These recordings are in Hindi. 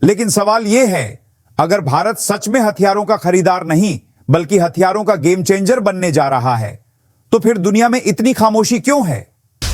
लेकिन सवाल यह है, अगर भारत सच में हथियारों का खरीदार नहीं बल्कि हथियारों का गेम चेंजर बनने जा रहा है, तो फिर दुनिया में इतनी खामोशी क्यों है?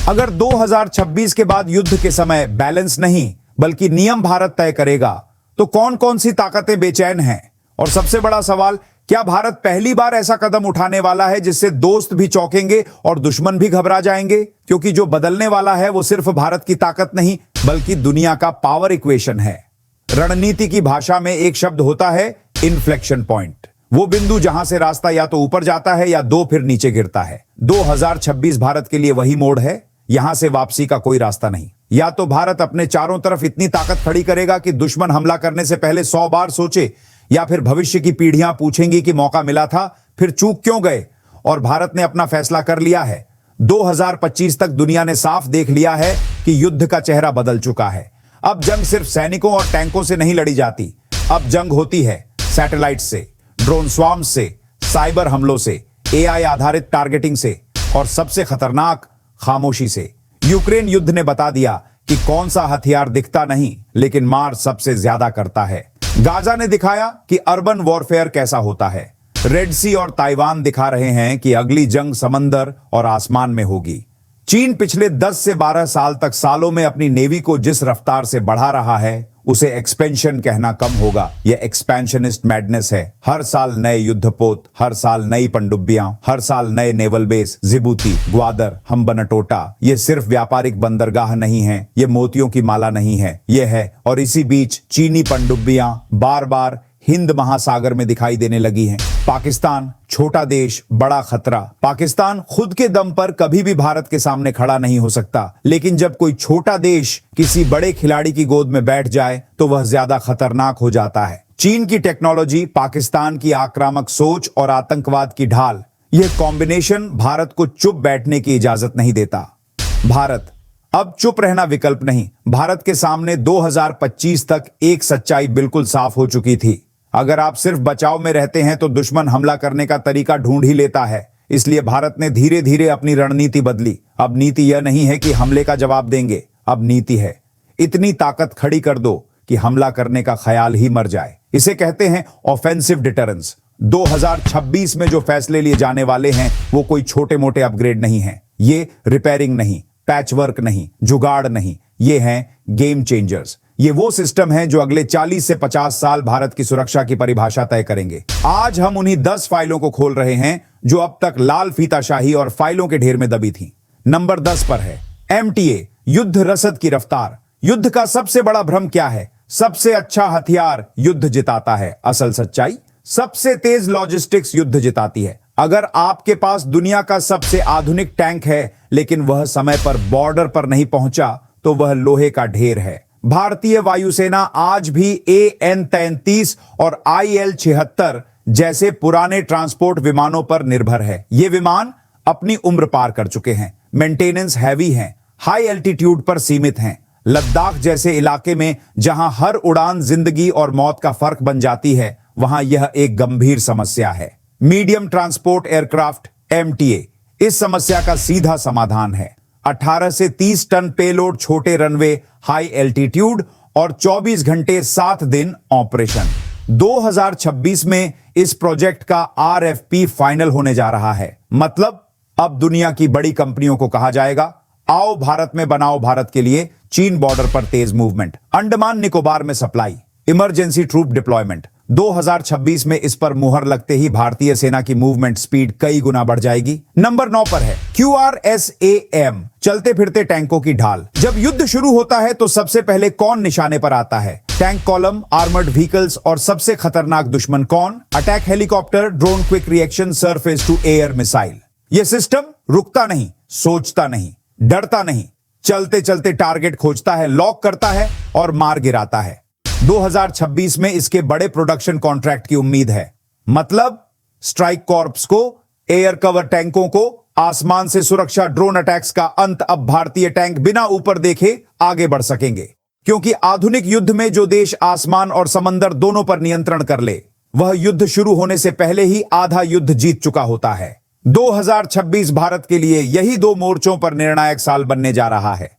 अगर 2026 के बाद युद्ध के समय बैलेंस नहीं बल्कि नियम भारत तय करेगा, तो कौन कौन सी ताकतें बेचैन हैं? और सबसे बड़ा सवाल, क्या भारत पहली बार ऐसा कदम उठाने वाला है जिससे दोस्त भी चौंकेंगे और दुश्मन भी घबरा जाएंगे? क्योंकि जो बदलने वाला है वो सिर्फ भारत की ताकत नहीं बल्कि दुनिया का पावर इक्वेशन है। रणनीति की भाषा में एक शब्द होता है इन्फ्लेक्शन पॉइंट, वो बिंदु जहां से रास्ता या तो ऊपर जाता है या दो फिर नीचे गिरता है। 2026 भारत के लिए वही मोड़ है, यहां से वापसी का कोई रास्ता नहीं। या तो भारत अपने चारों तरफ इतनी ताकत खड़ी करेगा कि दुश्मन हमला करने से पहले 100 बार सोचे, या फिर भविष्य की पीढ़ियां पूछेंगी कि मौका मिला था फिर चूक क्यों गए। और भारत ने अपना फैसला कर लिया है। 2025 तक दुनिया ने साफ देख लिया है कि युद्ध का चेहरा बदल चुका है। अब जंग सिर्फ सैनिकों और टैंकों से नहीं लड़ी जाती, अब जंग होती है सैटेलाइट से, ड्रोन स्वार्म से, साइबर हमलों से, एआई आधारित टारगेटिंग से, और सबसे खतरनाक खामोशी से। यूक्रेन युद्ध ने बता दिया कि कौन सा हथियार दिखता नहीं लेकिन मार सबसे ज्यादा करता है। गाजा ने दिखाया कि अर्बन वॉरफेयर कैसा होता है। रेड सी और ताइवान दिखा रहे हैं कि अगली जंग समंदर और आसमान में होगी। चीन पिछले 10 से 12 साल तक सालों में अपनी नेवी को जिस रफ्तार से बढ़ा रहा है उसे एक्सपेंशन कहना कम होगा। यह एक्सपेंशनिस्ट मैडनेस है। हर साल नए युद्धपोत, हर साल नई पनडुब्बियां, हर साल नए naval base, Djibouti, Gwadar, Hambantota. ये सिर्फ व्यापारिक बंदरगाह नहीं है, ये मोतियों की माला नहीं है, ये है। और इसी बीच चीनी पनडुब्बियां बार बार हिंद महासागर में दिखाई देने लगी हैं। पाकिस्तान, छोटा देश, बड़ा खतरा। पाकिस्तान खुद के दम पर कभी भी भारत के सामने खड़ा नहीं हो सकता, लेकिन जब कोई छोटा देश किसी बड़े खिलाड़ी की गोद में बैठ जाए तो वह ज्यादा खतरनाक हो जाता है। चीन की टेक्नोलॉजी, पाकिस्तान की आक्रामक सोच और आतंकवाद की ढाल, यह कॉम्बिनेशन भारत को चुप बैठने की इजाजत नहीं देता। भारत अब चुप रहना विकल्प नहीं। भारत के सामने 2025 तक एक सच्चाई बिल्कुल साफ हो चुकी थी। अगर आप सिर्फ बचाव में रहते हैं तो दुश्मन हमला करने का तरीका ढूंढ ही लेता है। इसलिए भारत ने धीरे धीरे अपनी रणनीति बदली। अब नीति यह नहीं है कि हमले का जवाब देंगे, अब नीति है इतनी ताकत खड़ी कर दो कि हमला करने का ख्याल ही मर जाए। इसे कहते हैं ऑफेंसिव डिटरेंस। 2026 में जो फैसले लिए जाने वाले हैं वो कोई छोटे मोटे अपग्रेड नहीं है। ये रिपेयरिंग नहीं, पैचवर्क नहीं, जुगाड़ नहीं, ये हैं गेम चेंजर्स। ये वो सिस्टम हैं जो अगले 40 से 50 साल भारत की सुरक्षा की परिभाषा तय करेंगे। आज हम उन्हीं 10 फाइलों को खोल रहे हैं जो अब तक लाल फीताशाही और फाइलों के ढेर में दबी थीं। नंबर 10 पर है एमटीए, युद्ध रसद की रफ्तार। युद्ध का सबसे बड़ा भ्रम क्या है? सबसे अच्छा हथियार युद्ध जिताता है। असल सच्चाई, सबसे तेज लॉजिस्टिक्स युद्ध जिताती है। अगर आपके पास दुनिया का सबसे आधुनिक टैंक है लेकिन वह समय पर बॉर्डर पर नहीं पहुंचा तो वह लोहे का ढेर है। भारतीय वायुसेना आज भी AN-33 और IL-76 जैसे पुराने ट्रांसपोर्ट विमानों पर निर्भर है। ये विमान अपनी उम्र पार कर चुके हैं, मेंटेनेंस हैवी हैं, हाई एल्टीट्यूड पर सीमित हैं। लद्दाख जैसे इलाके में जहां हर उड़ान जिंदगी और मौत का फर्क बन जाती है, वहां यह एक गंभीर समस्या है। मीडियम ट्रांसपोर्ट एयरक्राफ्ट MTA इस समस्या का सीधा समाधान है। 18 से 30 टन पेलोड, छोटे रनवे, हाई एल्टीट्यूड और 24 घंटे 7 दिन ऑपरेशन। 2026 में इस प्रोजेक्ट का RFP फाइनल होने जा रहा है। मतलब अब दुनिया की बड़ी कंपनियों को कहा जाएगा, आओ भारत में बनाओ भारत के लिए। चीन बॉर्डर पर तेज मूवमेंट, अंडमान निकोबार में सप्लाई, इमरजेंसी ट्रूप डिप्लॉयमेंट। 2026 में इस पर मुहर लगते ही भारतीय सेना की मूवमेंट स्पीड कई गुना बढ़ जाएगी। नंबर 9 पर है QRSAM, चलते फिरते टैंकों की ढाल। जब युद्ध शुरू होता है तो सबसे पहले कौन निशाने पर आता है? टैंक कॉलम, आर्मर्ड व्हीकल्स और सबसे खतरनाक दुश्मन कौन? Attack helicopter, drone quick reaction, surface to air missile. यह सिस्टम रुकता नहीं, सोचता नहीं, डरता नहीं, चलते चलते टारगेट खोजता है, लॉक करता है और मार गिराता है। 2026 में इसके बड़े प्रोडक्शन कॉन्ट्रैक्ट की उम्मीद है। मतलब स्ट्राइक कॉर्प्स को, एयर कवर टैंकों को, आसमान से सुरक्षा, ड्रोन अटैक्स का अंत। अब भारतीय टैंक बिना ऊपर देखे आगे बढ़ सकेंगे, क्योंकि आधुनिक युद्ध में जो देश आसमान और समंदर दोनों पर नियंत्रण कर ले, वह युद्ध शुरू होने से पहले ही आधा युद्ध जीत चुका होता है। 2026 भारत के लिए यही दो मोर्चों पर निर्णायक साल बनने जा रहा है।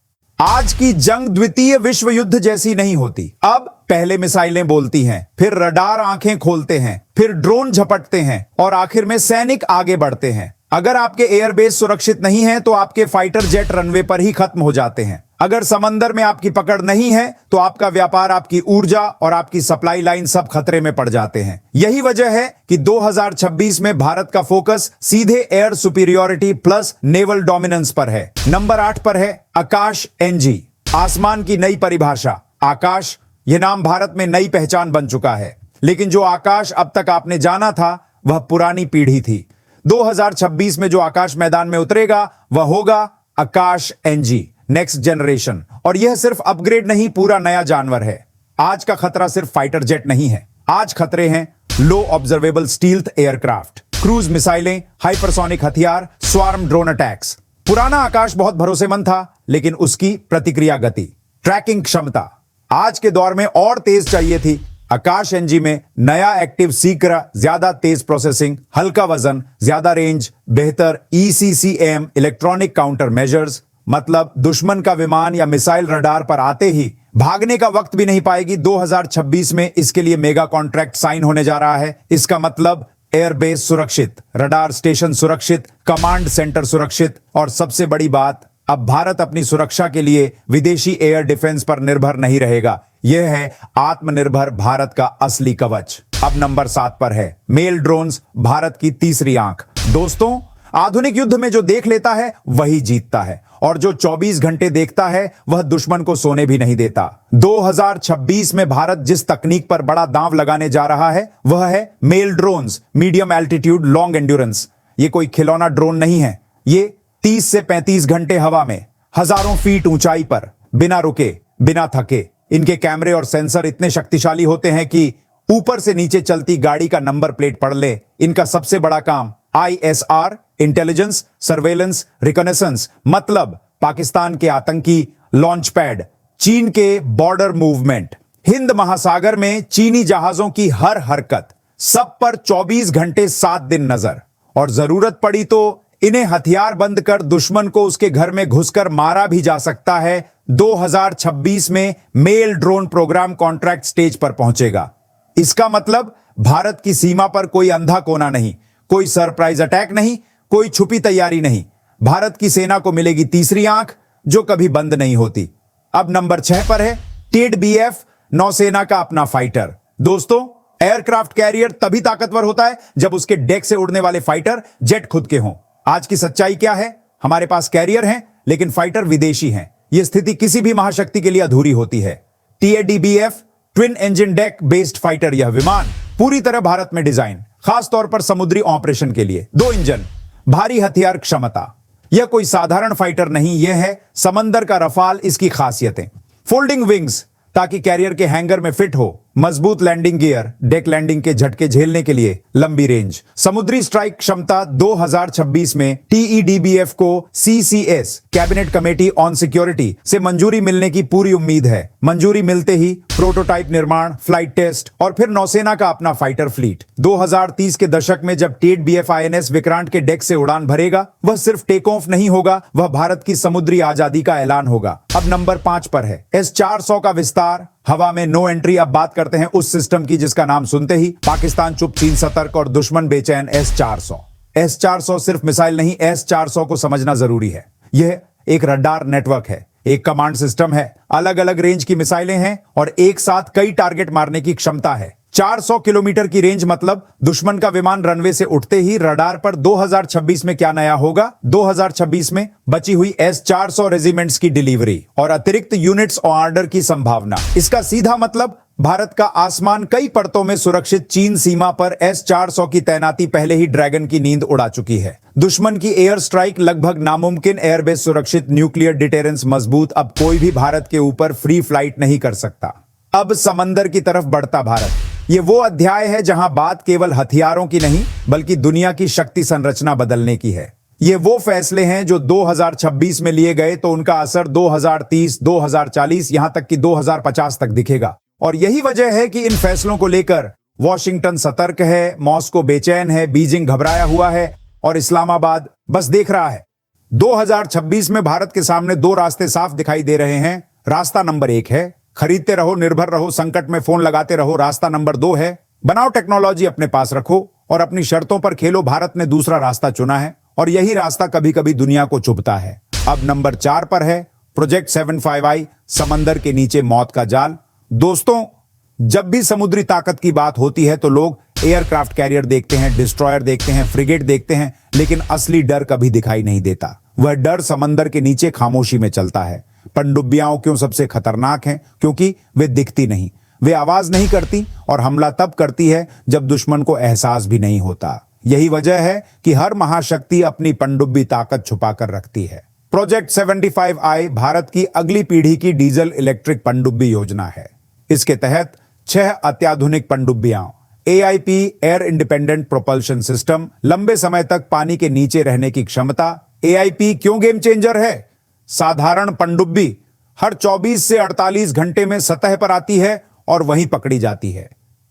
आज की जंग द्वितीय विश्व युद्ध जैसी नहीं होती। अब पहले मिसाइलें बोलती हैं, फिर रडार आंखें खोलते हैं, फिर ड्रोन झपटते हैं और आखिर में सैनिक आगे बढ़ते हैं। अगर आपके एयरबेस सुरक्षित नहीं है तो आपके फाइटर जेट रनवे पर ही खत्म हो जाते हैं। अगर समंदर में आपकी पकड़ नहीं है तो आपका व्यापार, आपकी ऊर्जा और आपकी सप्लाई लाइन सब खतरे में पड़ जाते हैं। यही वजह है कि 2026 में भारत का फोकस सीधे air superiority plus naval dominance पर है। नंबर 8 पर है आकाश एनजी, आसमान की नई परिभाषा। आकाश, यह नाम भारत में नई पहचान बन चुका है, लेकिन जो आकाश अब तक आपने जाना था वह पुरानी पीढ़ी थी। 2026 में जो आकाश मैदान में उतरेगा वह होगा आकाश एनजी, नेक्स्ट जनरेशन। और यह सिर्फ अपग्रेड नहीं, पूरा नया जानवर है। आज का खतरा सिर्फ फाइटर जेट नहीं है, आज खतरे हैं लो ऑब्जर्वेबल स्टील्थ एयरक्राफ्ट, क्रूज मिसाइलें, हाइपरसोनिक हथियार, स्वार्म ड्रोन अटैक्स। पुराना आकाश बहुत भरोसेमंद था, लेकिन उसकी प्रतिक्रिया गति, ट्रैकिंग क्षमता आज के दौर में और तेज चाहिए थी। आकाश एनजी में नया एक्टिव सीक्रा, ज्यादा तेज प्रोसेसिंग, हल्का वजन, ज्यादा रेंज, बेहतर ECCM इलेक्ट्रॉनिक काउंटर मेजर्स। मतलब दुश्मन का विमान या मिसाइल रडार पर आते ही भागने का वक्त भी नहीं पाएगी। 2026 में इसके लिए मेगा कॉन्ट्रैक्ट साइन होने जा रहा है। इसका मतलब एयरबेस सुरक्षित, रडार स्टेशन सुरक्षित, कमांड सेंटर सुरक्षित, और सबसे बड़ी बात, अब भारत अपनी सुरक्षा के लिए विदेशी एयर डिफेंस पर निर्भर नहीं रहेगा। यह है आत्मनिर्भर भारत का असली कवच। अब नंबर 7 पर है मेल ड्रोन्स, भारत की तीसरी आंख। दोस्तों, आधुनिक युद्ध में जो देख लेता है वही जीतता है, और जो 24 घंटे देखता है वह दुश्मन को सोने भी नहीं देता। 2026 में भारत जिस तकनीक पर बड़ा दांव लगाने जा रहा है वह है MALE drones, medium altitude long endurance. ये कोई खिलौना ड्रोन नहीं है, ये 30 से 35 घंटे हवा में, हजारों फीट ऊंचाई पर, बिना रुके, बिना थके। इनके कैमरे और सेंसर इतने शक्तिशाली होते हैं कि ऊपर से नीचे चलती गाड़ी का नंबर प्लेट पढ़ ले। इनका सबसे बड़ा काम ISR, इंटेलिजेंस, सर्वेलेंस, रिकॉनेसेंस, मतलब पाकिस्तान के आतंकी लॉन्च पैड, चीन के बॉर्डर मूवमेंट, हिंद महासागर में चीनी जहाजों की हर हरकत, सब पर 24 घंटे 7 दिन नजर। और जरूरत पड़ी तो इन्हें हथियार बंद कर दुश्मन को उसके घर में घुसकर मारा भी जा सकता है। 2026 में MALE drone programme contract stage पर पहुंचेगा। इसका मतलब भारत की सीमा पर कोई अंधा कोना नहीं, कोई सरप्राइज अटैक नहीं, कोई छुपी तैयारी नहीं। भारत की सेना को मिलेगी तीसरी आंख जो कभी बंद नहीं होती। अब नंबर 6 पर है टेड BF, नौसेना का अपना फाइटर। दोस्तों, एयरक्राफ्ट कैरियर तभी ताकतवर होता है जब उसके डेक से उड़ने वाले फाइटर जेट खुद के हों। आज की सच्चाई क्या है? हमारे पास कैरियर हैं लेकिन फाइटर विदेशी हैं। यह स्थिति किसी भी महाशक्ति के लिए अधूरी होती है। TADBF, twin engine deck based fighter, यह विमान पूरी तरह भारत में डिजाइन, खास तौर पर समुद्री ऑपरेशन के लिए। 2 इंजन, भारी हथियार क्षमता। यह कोई साधारण फाइटर नहीं, यह है समंदर का रफाल। इसकी खासियतें, फोल्डिंग विंग्स ताकि कैरियर के हैंगर में फिट हो, मजबूत लैंडिंग गियर, डेक लैंडिंग के झटके झेलने के लिए, लंबी रेंज, समुद्री स्ट्राइक क्षमता। 2026 में TEDBF को CCS, cabinet committee on security से मंजूरी मिलने की पूरी उम्मीद है। मंजूरी मिलते ही प्रोटोटाइप निर्माण, फ्लाइट टेस्ट और फिर नौसेना का अपना फाइटर फ्लीट। 2030 के दशक में जब टेड BF INS विक्रांत के डेक से उड़ान भरेगा, वह सिर्फ टेक ऑफ नहीं होगा, वह भारत की समुद्री आजादी का ऐलान होगा। अब नंबर 5 पर है S-400 का विस्तार, हवा में नो एंट्री। अब बात करते हैं उस सिस्टम की जिसका नाम सुनते ही पाकिस्तान चुप, चीन सतर्क और दुश्मन बेचैन। S-400। S-400 सिर्फ मिसाइल नहीं, S-400 को समझना जरूरी है। यह एक रडार नेटवर्क है, एक कमांड सिस्टम है, अलग अलग रेंज की मिसाइलें हैं और एक साथ कई टारगेट मारने की क्षमता है। 400 किलोमीटर की रेंज, मतलब दुश्मन का विमान रनवे से उठते ही रडार पर। 2026 में क्या नया होगा? 2026 में बची हुई S-400 रेजिमेंट्स की डिलीवरी और अतिरिक्त यूनिट्स ऑर्डर की संभावना। इसका सीधा मतलब भारत का आसमान कई परतों में सुरक्षित। चीन सीमा पर S-400 की तैनाती पहले ही ड्रैगन की नींद उड़ा चुकी है। दुश्मन की एयर स्ट्राइक लगभग नामुमकिन, एयरबेस सुरक्षित, न्यूक्लियर डिटेरेंस मजबूत। अब कोई भी भारत के ऊपर फ्री फ्लाइट नहीं कर सकता। अब समंदर की तरफ बढ़ता भारत, ये वो अध्याय है जहां बात केवल हथियारों की नहीं बल्कि दुनिया की शक्ति संरचना बदलने की है। ये वो फैसले हैं जो 2026 में लिए गए तो उनका असर 2030, 2040, यहां तक कि 2050 तक दिखेगा। और यही वजह है कि इन फैसलों को लेकर वॉशिंगटन सतर्क है, मॉस्को बेचैन है, बीजिंग घबराया हुआ है और इस्लामाबाद बस देख रहा है। 2026 में भारत के सामने दो रास्ते साफ दिखाई दे रहे हैं। रास्ता नंबर 1 है खरीदते रहो, निर्भर रहो, संकट में फोन लगाते रहो। रास्ता नंबर 2 है बनाओ टेक्नोलॉजी, अपने पास रखो और अपनी शर्तों पर खेलो। भारत ने दूसरा रास्ता चुना है और यही रास्ता कभी कभी दुनिया को चुभता है। अब नंबर 4 पर है प्रोजेक्ट 75i, समंदर के नीचे मौत का जाल। दोस्तों, जब भी समुद्री ताकत की बात होती है तो लोग एयरक्राफ्ट कैरियर देखते हैं, डिस्ट्रॉयर देखते हैं, फ्रिगेट देखते हैं, लेकिन असली डर कभी दिखाई नहीं देता। वह डर समंदर के नीचे खामोशी में चलता है। पनडुब्बियां क्यों सबसे खतरनाक हैं? क्योंकि वे दिखती नहीं, वे आवाज नहीं करती और हमला तब करती है जब दुश्मन को एहसास भी नहीं होता। यही वजह है कि हर महाशक्ति अपनी पनडुब्बी ताकत छुपा कर रखती है। प्रोजेक्ट 75i भारत की अगली पीढ़ी की डीजल इलेक्ट्रिक पनडुब्बी योजना है। इसके तहत 6 अत्याधुनिक पनडुब्बियां, AIP air independent propulsion system, लंबे समय तक पानी के नीचे रहने की क्षमता। AIP क्यों गेम चेंजर है? साधारण पनडुब्बी हर 24 से 48 घंटे में सतह पर आती है और वहीं पकड़ी जाती है।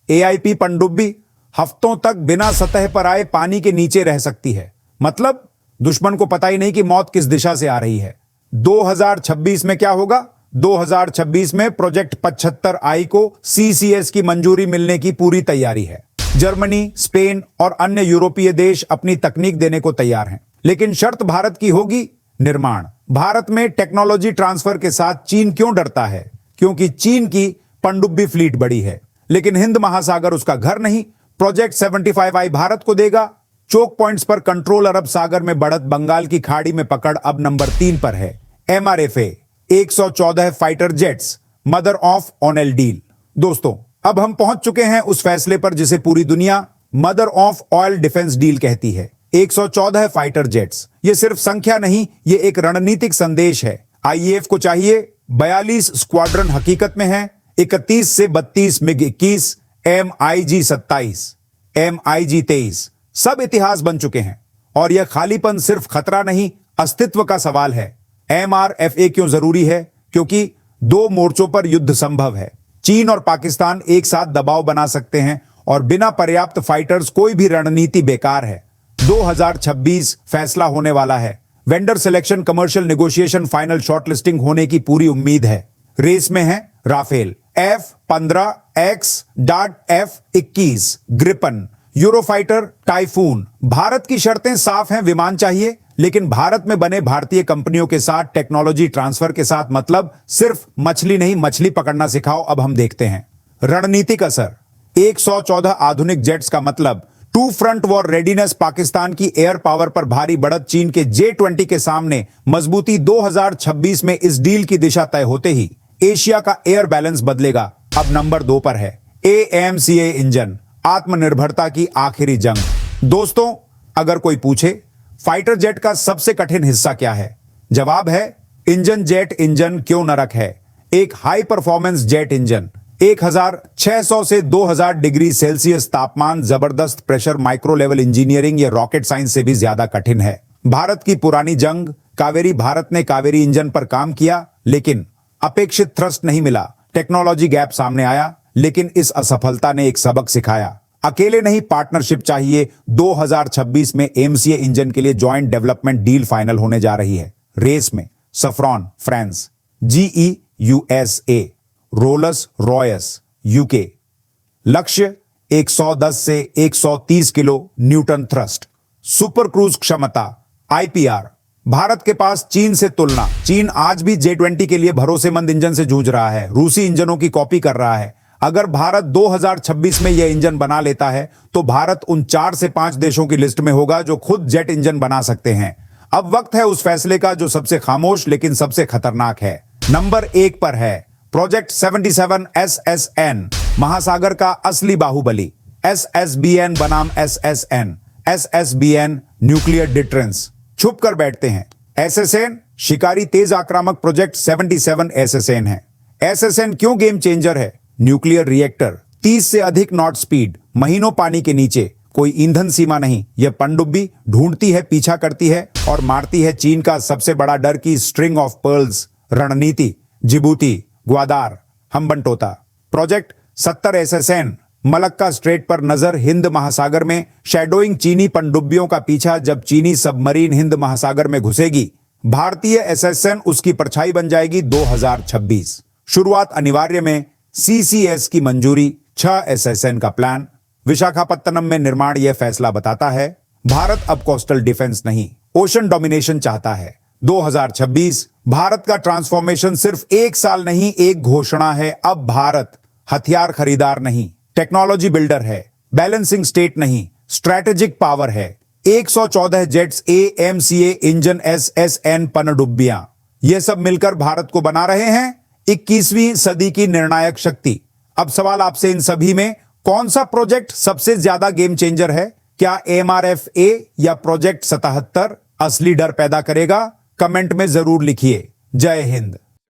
AIP पनडुब्बी हफ्तों तक बिना सतह पर आए पानी के नीचे रह सकती है। मतलब दुश्मन को पता ही नहीं कि मौत किस दिशा से आ रही है। 2026 में क्या होगा? 2026 में प्रोजेक्ट 75i को CCS की मंजूरी मिलने की पूरी तैयारी है। जर्मनी, स्पेन और अन्य यूरोपीय देश अपनी तकनीक देने को तैयार हैं, लेकिन शर्त भारत की होगी निर्माण। भारत में टेक्नोलॉजी ट्रांसफर के साथ चीन क्यों डरता है? क्योंकि चीन की पनडुब्बी फ्लीट बड़ी है, लेकिन हिंद महासागर उसका घर नहीं। प्रोजेक्ट 75i भारत को देगा चोक पॉइंट्स पर कंट्रोल, अरब सागर में बढ़त, बंगाल की खाड़ी में पकड़। अब नंबर 3 पर है MRFA 114 fighter jets, mother of all deal. दोस्तों, अब हम पहुंच चुके हैं उस फैसले पर जिसे पूरी दुनिया mother of oil defence deal कहती है। 114 फाइटर जेट्स, ये सिर्फ संख्या नहीं, ये एक रणनीतिक संदेश है। IAF को चाहिए 42 स्क्वाड्रन, हकीकत में है 31 से 32 MiG-21, MiG 27, MiG 23, सब इतिहास बन चुके हैं। और यह खालीपन सिर्फ खतरा नहीं, अस्तित्व का सवाल है। MRFA क्यों जरूरी है? क्योंकि 2 मोर्चों पर युद्ध संभव है। चीन और पाकिस्तान एक साथ दबाव बना सकते हैं और बिना पर्याप्त फाइटर्स कोई भी रणनीति बेकार है। 2026 फैसला होने वाला है। Vendor selection, commercial negotiation, final shortlisting होने की पूरी उम्मीद है। रेस में है राफेल, F-15X, डार्ट F-21, ग्रिपन, यूरोफाइटर, टाइफून। भारत की शर्तें साफ हैं, विमान चाहिए, लेकिन भारत में बने भारतीय कंपनियों के साथ टेक्नोलॉजी ट्रांसफर के साथ। मतलब सिर्फ मछली नहीं, मछली पकड़ना सिखाओ। अब हम देखते हैं रणनीतिक असर। 114 आधुनिक जेट्स का मतलब 2 फ्रंट वॉर रेडीनेस, पाकिस्तान की एयर पावर पर भारी बढ़त, चीन के J-20 के सामने मजबूती। 2026 में इस डील की दिशा तय होते ही एशिया का एयर बैलेंस बदलेगा। अब नंबर 2 पर है AMCA इंजन, आत्मनिर्भरता की आखिरी जंग। दोस्तों, अगर कोई पूछे फाइटर जेट का सबसे कठिन हिस्सा क्या है, जवाब है इंजन। जेट इंजन क्यों नरक है? एक हाई परफॉर्मेंस जेट इंजन 1600 से 2000 डिग्री सेल्सियस तापमान, जबरदस्त प्रेशर, माइक्रो लेवल इंजीनियरिंग, ये रॉकेट साइंस से भी ज्यादा कठिन है। भारत की पुरानी जंग कावेरी, भारत ने कावेरी इंजन पर काम किया, लेकिन अपेक्षित थ्रस्ट नहीं मिला। टेक्नोलॉजी गैप सामने आया, लेकिन इस असफलता ने एक सबक सिखाया। अकेले नहीं, पार्टनरशिप चाहिए। 2026 में AMCA इंजन के लिए ज्वाइंट डेवलपमेंट डील फाइनल होने जा रही है। रेस में Safran France, GE USA, Rolls Royce UK। लक्ष्य 110 से 130 kilo newton thrust, super cruise क्षमता, IPR। भारत के पास चीन से तुलना। चीन आज भी J-20 के लिए भरोसेमंद इंजन से जूझ रहा है, रूसी इंजनों की कॉपी कर रहा है। अगर भारत 2026 में यह इंजन बना लेता है तो भारत उन 4 से 5 देशों की लिस्ट में होगा जो खुद जेट इंजन बना सकते हैं। अब वक्त है उस फैसले का जो सबसे खामोश लेकिन सबसे खतरनाक है। नंबर 1 पर है प्रोजेक्ट 77 SSN, महासागर का असली बाहुबली। SSBN बनाम SSN, SSBN न्यूक्लियर डिटरेंस। छुप कर बैठते हैं। SSN शिकारी, तेज आक्रामक। प्रोजेक्ट 77 SSN है। SSN क्यों गेम चेंजर है? न्यूक्लियर रिएक्टर, 30 से अधिक नॉट स्पीड, महीनों पानी के नीचे, कोई ईंधन सीमा नहीं। यह पनडुब्बी ढूंढती है, पीछा करती है और मारती है चीन का सबसे बड़ा डर की स्ट्रिंग ऑफ पर्ल्स रणनीति। Djibouti, Gwadar, Hambantota. Project 70 SSN Malacca strait पर नजर, हिंद महासागर में शैडोइंग चीनी पनडुब्बियों का पीछा। जब चीनी सबमरीन हिंद महासागर में घुसेगी, भारतीय एसएसएन उसकी परछाई बन जाएगी। 2026 शुरुआत अनिवार्य में सीसीएस की मंजूरी, 6 एसएसएन का प्लान, विशाखापत्तनम में निर्माण। यह फैसला बताता है भारत अब कोस्टल डिफेंस नहीं, ओशन डोमिनेशन चाहता है। 2026 भारत का ट्रांसफॉर्मेशन सिर्फ एक साल नहीं, एक घोषणा है। अब भारत हथियार खरीदार नहीं, टेक्नोलॉजी बिल्डर है। बैलेंसिंग स्टेट नहीं, स्ट्रैटेजिक पावर है। 114 जेट्स, एएमसीए इंजन, एसएसएन पनडुब्बियां, ये सब मिलकर भारत को बना रहे हैं 21वीं सदी की निर्णायक शक्ति। अब सवाल आपसे, इन सभी में कौन सा प्रोजेक्ट सबसे ज्यादा गेम चेंजर है? क्या एमआरएफए या प्रोजेक्ट 77 असली डर पैदा करेगा? कमेंट में जरूर लिखिए। जय हिंद।